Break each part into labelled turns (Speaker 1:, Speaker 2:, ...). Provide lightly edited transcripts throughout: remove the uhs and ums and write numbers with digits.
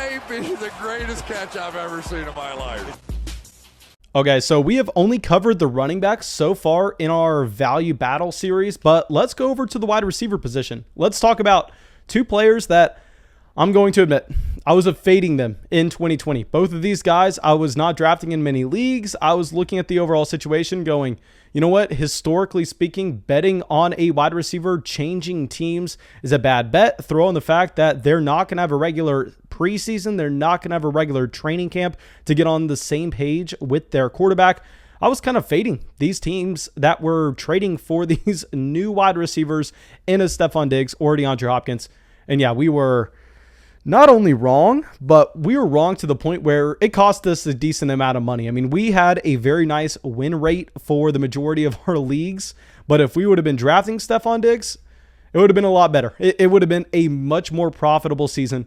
Speaker 1: may be the greatest catch I've ever seen in my life.
Speaker 2: Okay, so we have only covered the running backs so far in our value battle series, but let's go over to the wide receiver position. Let's talk about two players that I'm going to admit I was fading them in 2020. Both of these guys I was not drafting in many leagues. I was looking at the overall situation going, you know what? Historically speaking, betting on a wide receiver changing teams is a bad bet. Throw in the fact that they're not going to have a regular preseason. They're not going to have a regular training camp to get on the same page with their quarterback. I was kind of fading these teams that were trading for these new wide receivers in a Stefon Diggs or DeAndre Hopkins. And yeah, we were not only wrong, but we were wrong to the point where it cost us a decent amount of money. I mean, we had a very nice win rate for the majority of our leagues, but if we would have been drafting Stefon Diggs, it would have been a lot better. It would have been a much more profitable season.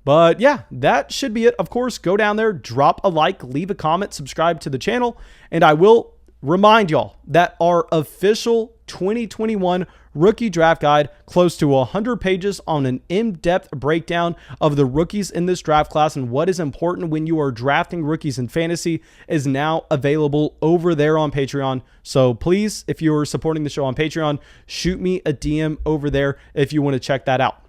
Speaker 2: But yeah, that should be it. Of course, go down there, drop a like, leave a comment, subscribe to the channel, and I will remind y'all that our official 2021 rookie draft guide, close to 100 pages on an in-depth breakdown of the rookies in this draft class and what is important when you are drafting rookies in fantasy, is now available over there on Patreon. So please, if you're supporting the show on Patreon, shoot me a DM over there if you want to check that out.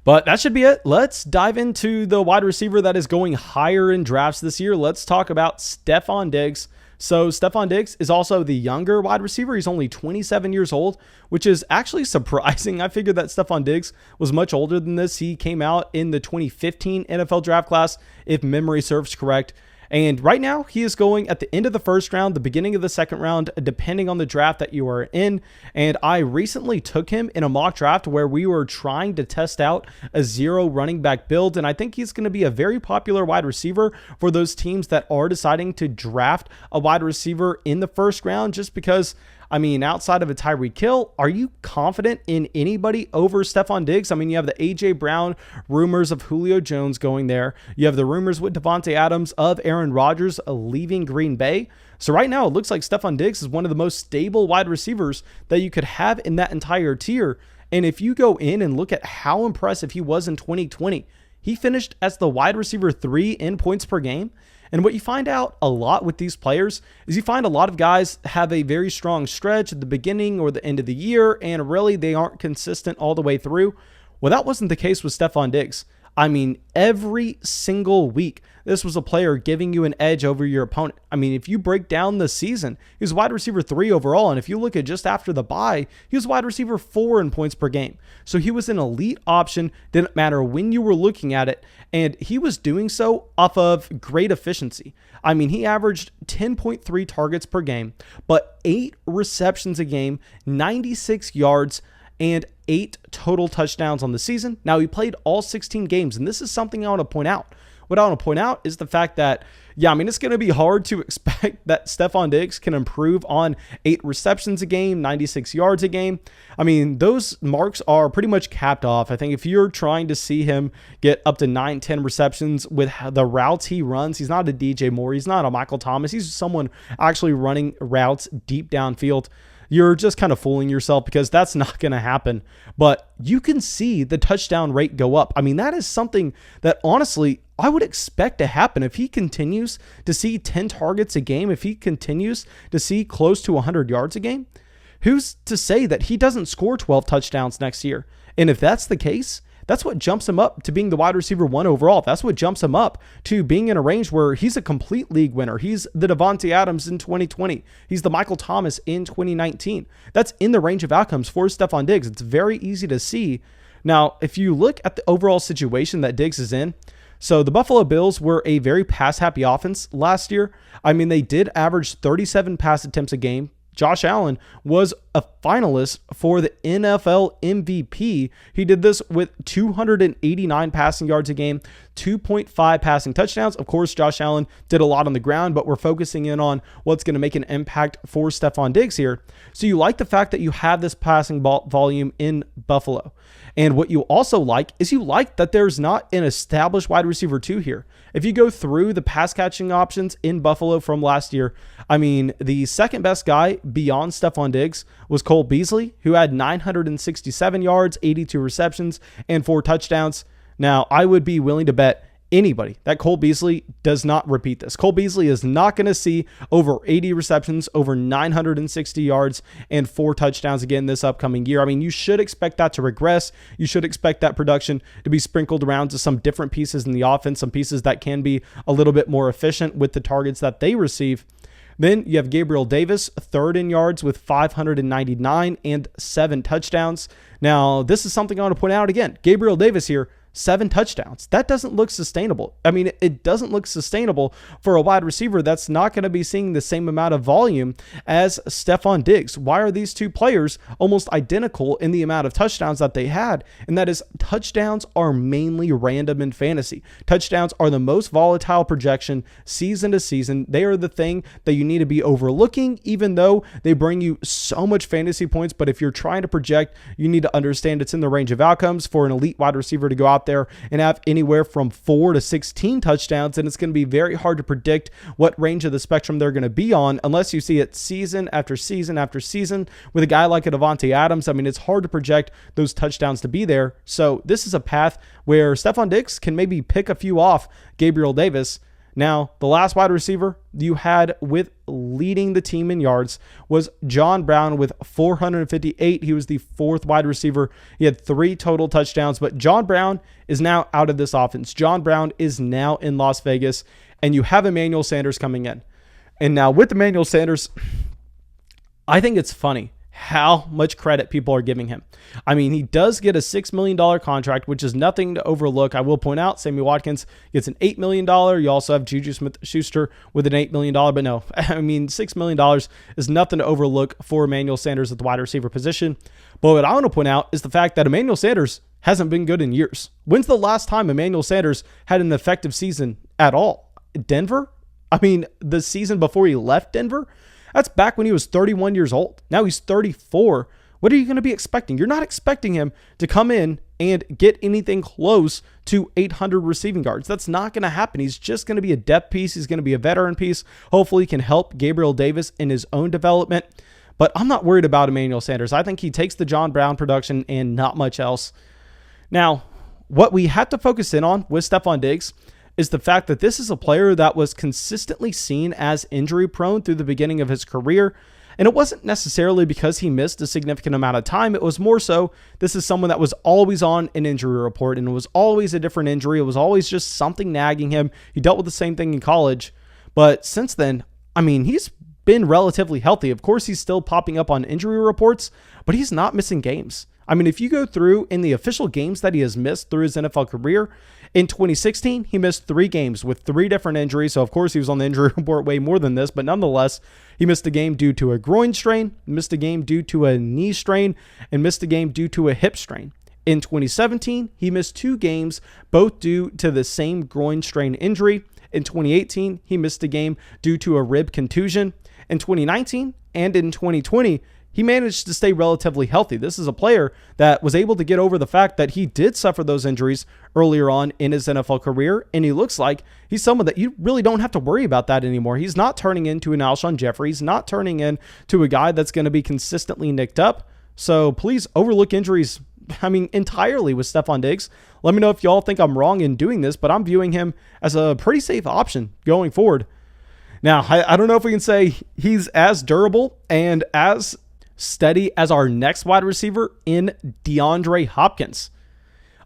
Speaker 2: But that should be it. Let's dive into the wide receiver that is going higher in drafts this year. Let's talk about Stefon Diggs. So Stefon Diggs is also the younger wide receiver. He's only 27 years old, which is actually surprising. I figured that Stefon Diggs was much older than this. He came out in the 2015 NFL draft class, if memory serves correct. And right now, he is going at the end of the first round, the beginning of the second round, depending on the draft that you are in. And I recently took him in a mock draft where we were trying to test out a zero running back build. And I think he's going to be a very popular wide receiver for those teams that are deciding to draft a wide receiver in the first round, just because, I mean, outside of a Tyreek Hill, are you confident in anybody over Stefon Diggs? I mean, you have the A.J. Brown rumors of Julio Jones going there. You have the rumors with Devontae Adams of Aaron Rodgers leaving Green Bay. So right now, it looks like Stefon Diggs is one of the most stable wide receivers that you could have in that entire tier. And if you go in and look at how impressive he was in 2020, he finished as the wide receiver 3 in points per game. And what you find out a lot with these players is you find a lot of guys have a very strong stretch at the beginning or the end of the year, and really they aren't consistent all the way through. Well, that wasn't the case with Stefon Diggs. I mean, every single week, this was a player giving you an edge over your opponent. I mean, if you break down the season, he was wide receiver 3 overall. And if you look at just after the bye, he was wide receiver 4 in points per game. So he was an elite option. Didn't matter when you were looking at it. And he was doing so off of great efficiency. I mean, he averaged 10.3 targets per game, but 8 receptions a game, 96 yards, and 8 total touchdowns on the season. Now, he played all 16 games, and this is something I want to point out. What I want to point out is the fact that, yeah, I mean, it's going to be hard to expect that Stefon Diggs can improve on 8 receptions a game, 96 yards a game. I mean, those marks are pretty much capped off. I think if you're trying to see him get up to 9, 10 receptions with the routes he runs, he's not a DJ Moore. He's not a Michael Thomas. He's someone actually running routes deep downfield. You're just kind of fooling yourself because that's not going to happen. But you can see the touchdown rate go up. I mean, that is something that honestly I would expect to happen if he continues to see 10 targets a game, if he continues to see close to 100 yards a game. Who's to say that he doesn't score 12 touchdowns next year? And if that's the case, that's what jumps him up to being the wide receiver 1 overall. That's what jumps him up to being in a range where he's a complete league winner. He's the Devontae Adams in 2020. He's the Michael Thomas in 2019. That's in the range of outcomes for Stefon Diggs. It's very easy to see. Now, if you look at the overall situation that Diggs is in, so the Buffalo Bills were a very pass-happy offense last year. I mean, they did average 37 pass attempts a game. Josh Allen was a finalist for the NFL MVP. He did this with 289 passing yards a game, 2.5 passing touchdowns. Of course, Josh Allen did a lot on the ground, but we're focusing in on what's going to make an impact for Stefon Diggs here. So you like the fact that you have this passing ball volume in Buffalo. And what you also like is you like that there's not an established wide receiver 2 here. If you go through the pass catching options in Buffalo from last year, I mean, the second best guy beyond Stefon Diggs was Cole Beasley, who had 967 yards, 82 receptions, and 4 touchdowns. Now, I would be willing to bet anybody that Cole Beasley does not repeat this. Cole Beasley is not going to see over 80 receptions, over 960 yards, and 4 touchdowns again this upcoming year. I mean, you should expect that to regress. You should expect that production to be sprinkled around to some different pieces in the offense, some pieces that can be a little bit more efficient with the targets that they receive. Then you have Gabriel Davis, third in yards with 599 and 7 touchdowns. Now, this is something I want to point out again. Gabriel Davis here, 7 touchdowns. That doesn't look sustainable. I mean, it doesn't look sustainable for a wide receiver that's not going to be seeing the same amount of volume as Stefon Diggs. Why are these two players almost identical in the amount of touchdowns that they had? And that is, touchdowns are mainly random in fantasy. Touchdowns are the most volatile projection season to season. They are the thing that you need to be overlooking, even though they bring you so much fantasy points. But if you're trying to project, you need to understand it's in the range of outcomes for an elite wide receiver to go out there and have anywhere from 4 to 16 touchdowns, and it's going to be very hard to predict what range of the spectrum they're going to be on unless you see it season after season after season. With a guy like a Davante Adams, I mean, it's hard to project those touchdowns to be there. So this is a path where Stefon Diggs can maybe pick a few off Gabriel Davis. Now, the last wide receiver you had with leading the team in yards was John Brown with 458. He was the 4th wide receiver. He had 3 total touchdowns, but John Brown is now out of this offense. John Brown is now in Las Vegas, and you have Emmanuel Sanders coming in. And now with Emmanuel Sanders, I think it's funny how much credit people are giving him. I mean, he does get a $6 million contract, which is nothing to overlook. I will point out Sammy Watkins gets an $8 million. You also have Juju Smith-Schuster with an $8 million. But no, I mean, $6 million is nothing to overlook for Emmanuel Sanders at the wide receiver position. But what I want to point out is the fact that Emmanuel Sanders hasn't been good in years. When's the last time Emmanuel Sanders had an effective season at all? Denver? I mean, the season before he left Denver? That's back when he was 31 years old. Now he's 34. What are you going to be expecting? You're not expecting him to come in and get anything close to 800 receiving yards. That's not going to happen. He's just going to be a depth piece. He's going to be a veteran piece. Hopefully he can help Gabriel Davis in his own development. But I'm not worried about Emmanuel Sanders. I think he takes the John Brown production and not much else. Now, what we have to focus in on with Stefon Diggs is the fact that this is a player that was consistently seen as injury prone through the beginning of his career. And it wasn't necessarily because he missed a significant amount of time. It was more so this is someone that was always on an injury report, and it was always a different injury. It was always just something nagging him. He dealt with the same thing in college. But since then, I mean, he's been relatively healthy. Of course, he's still popping up on injury reports, but he's not missing games. I mean, if you go through in the official games that he has missed through his NFL career, in 2016, he missed 3 games with 3 different injuries. So, of course, he was on the injury report way more than this, but nonetheless, he missed a game due to a groin strain, missed a game due to a knee strain, and missed a game due to a hip strain. In 2017, he missed 2 games, both due to the same groin strain injury. In 2018, he missed a game due to a rib contusion. In 2019 and in 2020, he managed to stay relatively healthy. This is a player that was able to get over the fact that he did suffer those injuries earlier on in his NFL career, and he looks like he's someone that you really don't have to worry about that anymore. He's not turning into an Alshon Jeffrey. He's not turning into a guy that's going to be consistently nicked up. So please overlook injuries, I mean, entirely with Stefon Diggs. Let me know if y'all think I'm wrong in doing this, but I'm viewing him as a pretty safe option going forward. Now, I don't know if we can say he's as durable and as steady as our next wide receiver in DeAndre Hopkins.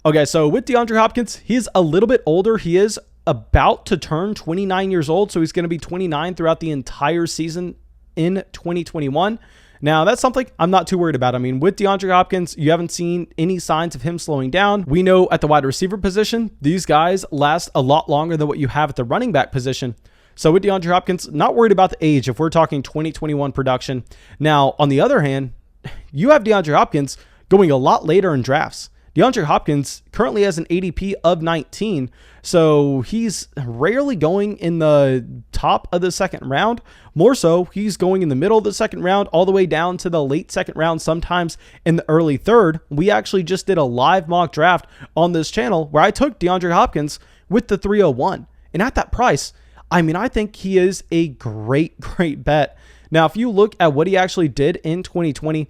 Speaker 2: Okay, so with DeAndre Hopkins, he's a little bit older. He is about to turn 29 years old, so he's going to be 29 throughout the entire season in 2021. Now, that's something I'm not too worried about. I mean, with DeAndre Hopkins, you haven't seen any signs of him slowing down. We know at the wide receiver position, these guys last a lot longer than what you have at the running back position. So with DeAndre Hopkins, not worried about the age if we're talking 2021 production. Now, on the other hand, you have DeAndre Hopkins going a lot later in drafts. DeAndre Hopkins currently has an ADP of 19, so he's rarely going in the top of the second round. More so, he's going in the middle of the second round all the way down to the late second round, sometimes in the early third. We actually just did a live mock draft on this channel where I took DeAndre Hopkins with the 301. And at that price, I mean, I think he is a great bet. Now, if you look at what he actually did in 2020,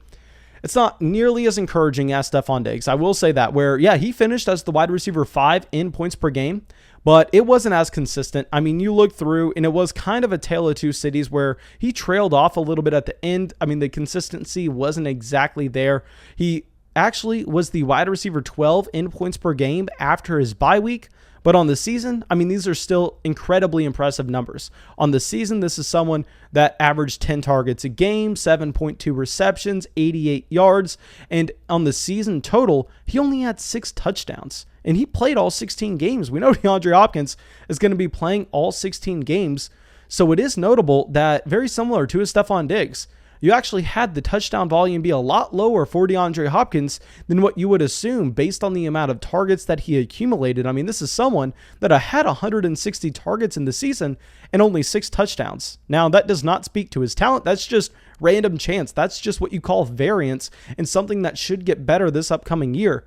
Speaker 2: it's not nearly as encouraging as Stefon Diggs. I will say that, where, yeah, he finished as the wide receiver 5 in points per game, but it wasn't as consistent. I mean, you look through and it was kind of a tale of two cities where he trailed off a little bit at the end. I mean, the consistency wasn't exactly there. He actually was the wide receiver 12 in points per game after his bye week. But on the season, I mean, these are still incredibly impressive numbers. On the season, this is someone that averaged 10 targets a game, 7.2 receptions, 88 yards. And on the season total, he only had 6 touchdowns. And he played all 16 games. We know DeAndre Hopkins is going to be playing all 16 games. So it is notable that, very similar to his Stefon Diggs, you actually had the touchdown volume be a lot lower for DeAndre Hopkins than what you would assume based on the amount of targets that he accumulated. I mean, this is someone that had 160 targets in the season and only 6 touchdowns. Now, that does not speak to his talent. That's just random chance. That's just what you call variance, and something that should get better this upcoming year.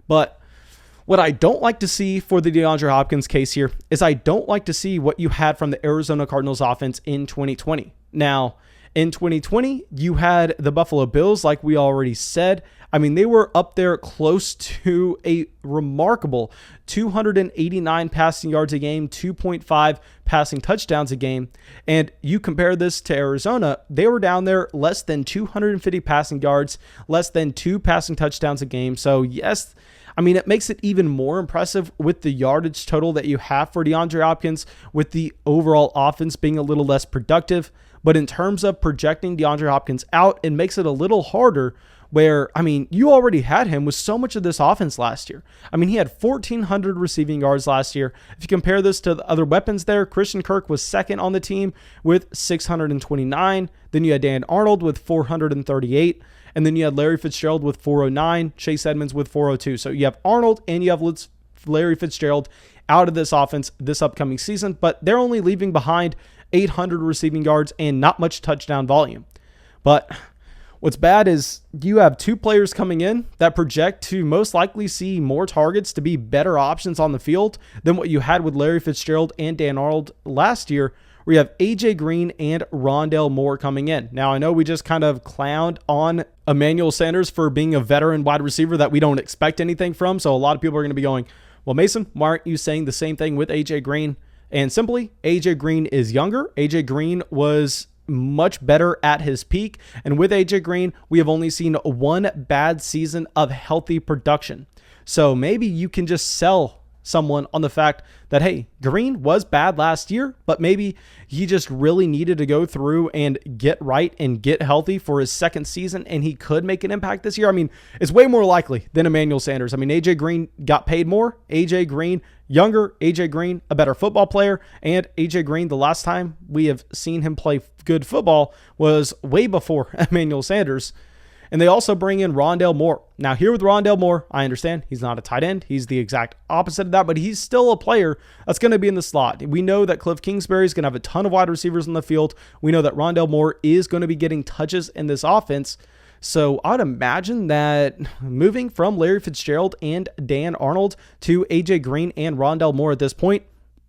Speaker 2: But what I don't like to see for the DeAndre Hopkins case here is I don't like to see what you had from the Arizona Cardinals offense in 2020. Now, in 2020, you had the Buffalo Bills, like we already said. I mean, they were up there close to a remarkable 289 passing yards a game, 2.5 passing touchdowns a game. And you compare this to Arizona, they were down there less than 250 passing yards, less than 2 passing touchdowns a game. So yes, I mean, it makes it even more impressive with the yardage total that you have for DeAndre Hopkins, with the overall offense being a little less productive. But in terms of projecting DeAndre Hopkins out, it makes it a little harder where, I mean, you already had him with so much of this offense last year. I mean, he had 1,400 receiving yards last year. If you compare this to the other weapons there, Christian Kirk was second on the team with 629. Then you had Dan Arnold with 438. And then you had Larry Fitzgerald with 409, Chase Edmonds with 402. So you have Arnold and you have Larry Fitzgerald out of this offense this upcoming season, but they're only leaving behind 800 receiving yards and not much touchdown volume. But what's bad is you have 2 players coming in that project to most likely see more targets, to be better options on the field than what you had with Larry Fitzgerald and Dan Arnold last year, where you have AJ Green and Rondale Moore coming in. Now, I know we just kind of clowned on Emmanuel Sanders for being a veteran wide receiver that we don't expect anything from. So a lot of people are going to be going, well, Mason, why aren't you saying the same thing with AJ Green? And simply, AJ Green is younger. AJ Green was much better at his peak. And with AJ Green, we have only seen 1 bad season of healthy production. So maybe you can just sell someone on the fact that, hey, Green was bad last year, but maybe he just really needed to go through and get right and get healthy for his second season, and he could make an impact this year. I mean, it's way more likely than Emmanuel Sanders. I mean, AJ Green got paid more. AJ Green, younger. AJ Green, a better football player. And AJ Green, the last time we have seen him play good football was way before Emmanuel Sanders. And they also bring in Rondale Moore. Now, here with Rondale Moore, I understand he's not a tight end. He's the exact opposite of that, but he's still a player that's going to be in the slot. We know that Cliff Kingsbury is going to have a ton of wide receivers in the field. We know that Rondale Moore is going to be getting touches in this offense. So I'd imagine that moving from Larry Fitzgerald and Dan Arnold to AJ Green and Rondale Moore at this point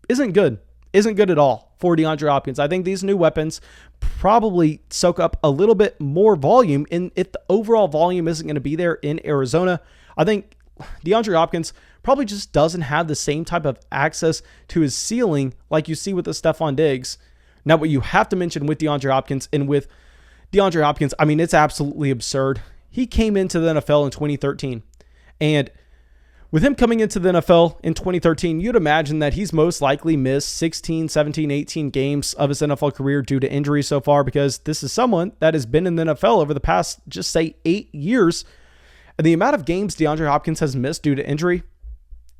Speaker 2: isn't good at all for DeAndre Hopkins. I think these new weapons probably soak up a little bit more volume, and if the overall volume isn't going to be there in Arizona, I think DeAndre Hopkins probably just doesn't have the same type of access to his ceiling like you see with the Stefon Diggs. Now, what you have to mention with DeAndre Hopkins, and with DeAndre Hopkins, I mean, it's absolutely absurd. He came into the NFL in 2013, and with him coming into the NFL in 2013, you'd imagine that he's most likely missed 16, 17, 18 games of his NFL career due to injury so far, because this is someone that has been in the NFL over the past, just say, 8 years. And the amount of games DeAndre Hopkins has missed due to injury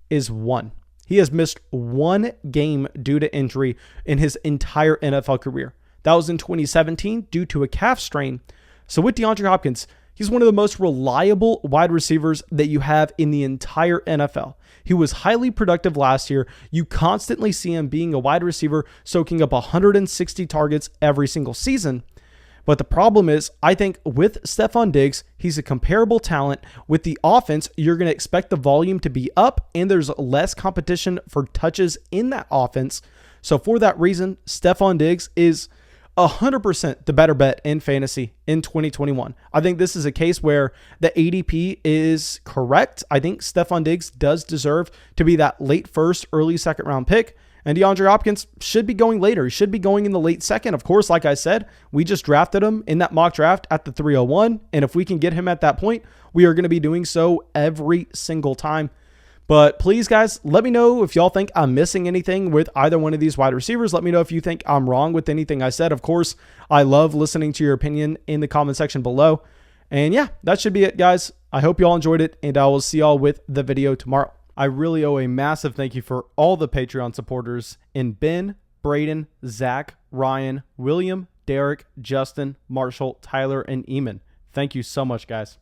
Speaker 2: is 1. He has missed 1 game due to injury in his entire NFL career. That was in 2017 due to a calf strain. So with DeAndre Hopkins, he's one of the most reliable wide receivers that you have in the entire NFL. He was highly productive last year. You constantly see him being a wide receiver, soaking up 160 targets every single season. But the problem is, I think with Stefon Diggs, he's a comparable talent. With the offense, you're going to expect the volume to be up, and there's less competition for touches in that offense. So for that reason, Stefon Diggs is 100% the better bet in fantasy in 2021. I think this is a case where the ADP is correct. I think Stefon Diggs does deserve to be that late first, early second round pick. And DeAndre Hopkins should be going later. He should be going in the late second. Of course, like I said, we just drafted him in that mock draft at the 301. And if we can get him at that point, we are going to be doing so every single time. But please, guys, let me know if y'all think I'm missing anything with either one of these wide receivers. Let me know if you think I'm wrong with anything I said. Of course, I love listening to your opinion in the comment section below. And yeah, that should be it, guys. I hope y'all enjoyed it, and I will see y'all with the video tomorrow. I really owe a massive thank you for all the Patreon supporters in Ben, Braden, Zach, Ryan, William, Derek, Justin, Marshall, Tyler, and Eamon. Thank you so much, guys.